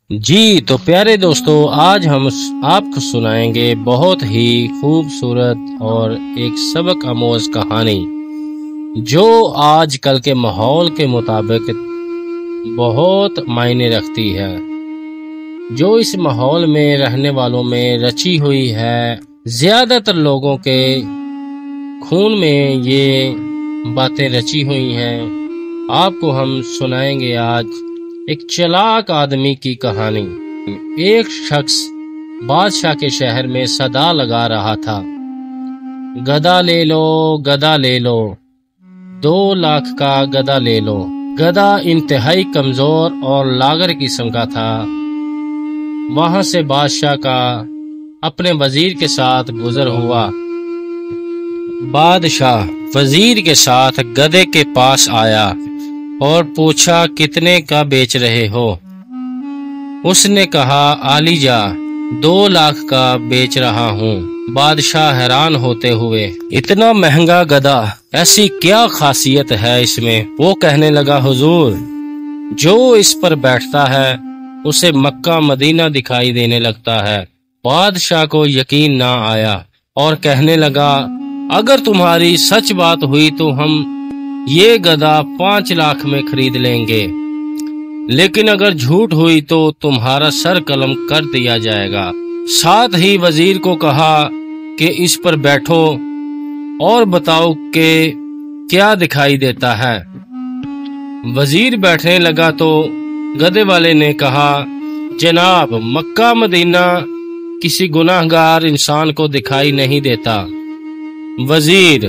جی تو پیارے دوستو، آج ہم آپ کو سنائیں گے بہت ہی خوبصورت اور ایک سبق آموز کہانی جو آج کل کے ماحول کے مطابق بہت معنی رکھتی ہے، جو اس ماحول میں رہنے والوں میں رچی ہوئی ہے۔ زیادہ تر لوگوں کے خون میں یہ باتیں رچی ہوئی ہیں۔ آپ کو ہم سنائیں گے آج ایک چلاک آدمی کی کہانی۔ ایک شخص بادشاہ کے شہر میں صدا لگا رہا تھا، گدھا لے لو، گدھا لے لو، 2 لاکھ کا گدھا لے لو۔ گدھا انتہائی کمزور اور لاغر قسم کا تھا۔ وہاں سے بادشاہ کا اپنے وزیر کے ساتھ گزر ہوا۔ بادشاہ وزیر کے ساتھ گدھے کے پاس آیا اور پوچھا، کتنے کا بیچ رہے ہو؟ اس نے کہا، عالیجا 2 لاکھ کا بیچ رہا ہوں۔ بادشاہ حیران ہوتے ہوئے، اتنا مہنگا گدھا، ایسی کیا خاصیت ہے اس میں؟ وہ کہنے لگا، حضور، جو اس پر بیٹھتا ہے اسے مکہ مدینہ دکھائی دینے لگتا ہے۔ بادشاہ کو یقین نہ آیا اور کہنے لگا، اگر تمہاری سچ بات ہوئی تو ہم یہ گدھا 5 لاکھ میں خرید لیں گے، لیکن اگر جھوٹ ہوئی تو تمہارا سر قلم کر دیا جائے گا۔ ساتھ ہی وزیر کو کہا کہ اس پر بیٹھو اور بتاؤ کہ کیا دکھائی دیتا ہے۔ وزیر بیٹھنے لگا تو گدھے والے نے کہا، جناب، مکہ مدینہ کسی گناہگار انسان کو دکھائی نہیں دیتا۔ وزیر،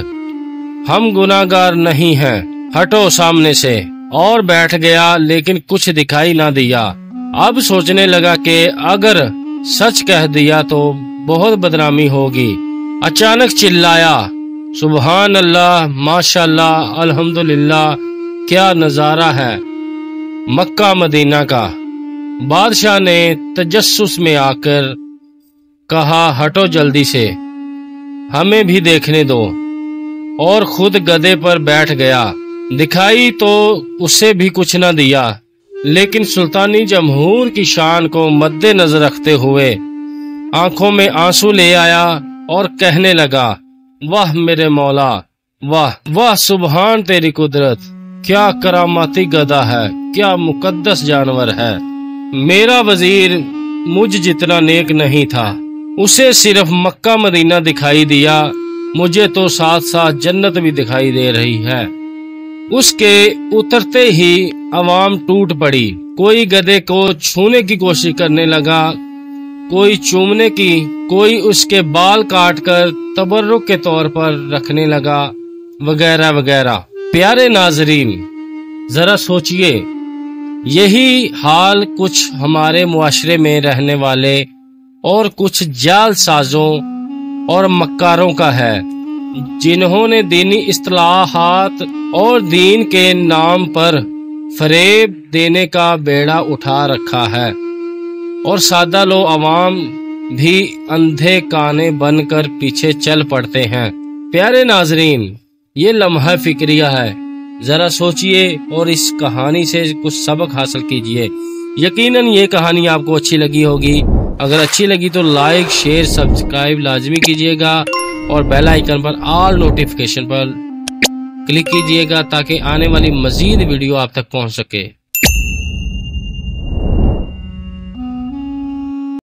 ہم گناہگار نہیں ہیں، ہٹو سامنے سے، اور بیٹھ گیا لیکن کچھ دکھائی نہ دیا۔ اب سوچنے لگا کہ اگر سچ کہہ دیا تو بہت بدنامی ہوگی۔ اچانک چلایا، سبحان اللہ، ماشاءاللہ، الحمدللہ، کیا نظارہ ہے مکہ مدینہ کا۔ بادشاہ نے تجسس میں آ کر کہا، ہٹو جلدی سے، ہمیں بھی دیکھنے دو، اور خود گدھے پر بیٹھ گیا۔ دکھائی تو اسے بھی کچھ نہ دیا، لیکن سلطانی جمہور کی شان کو مد نظر رکھتے ہوئے آنکھوں میں آنسو لے آیا اور کہنے لگا، واہ میرے مولا، واہ واہ، سبحان تیری قدرت، کیا کراماتی گدھا ہے، کیا مقدس جانور ہے۔ میرا وزیر مجھ جتنا نیک نہیں تھا، اسے صرف مکہ مدینہ دکھائی دیا، مجھے تو ساتھ ساتھ جنت بھی دکھائی دے رہی ہے۔ اس کے اترتے ہی عوام ٹوٹ پڑی، کوئی گدھے کو چھونے کی کوشش کرنے لگا، کوئی چومنے کی، کوئی اس کے بال کاٹ کر تبرک کے طور پر رکھنے لگا، وغیرہ وغیرہ۔ پیارے ناظرین، ذرا سوچئے، یہی حال کچھ ہمارے معاشرے میں رہنے والے اور کچھ جعل سازوں اور مکاروں کا ہے، جنہوں نے دینی اصطلاحات اور دین کے نام پر فریب دینے کا بیڑا اٹھا رکھا ہے، اور سادہ لو عوام بھی اندھے کانے بن کر پیچھے چل پڑتے ہیں۔ پیارے ناظرین، یہ لمحہ فکریہ ہے، ذرا سوچئے اور اس کہانی سے کچھ سبق حاصل کیجئے۔ یقیناً یہ کہانی آپ کو اچھی لگی ہوگی۔ اگر اچھی لگی تو لائک، شیئر، سبسکرائب لازمی کیجئے گا، اور بیل آئیکن پر آل نوٹیفیکیشن پر کلک کیجئے گا تاکہ آنے والی مزید ویڈیو آپ تک پہنچ سکے۔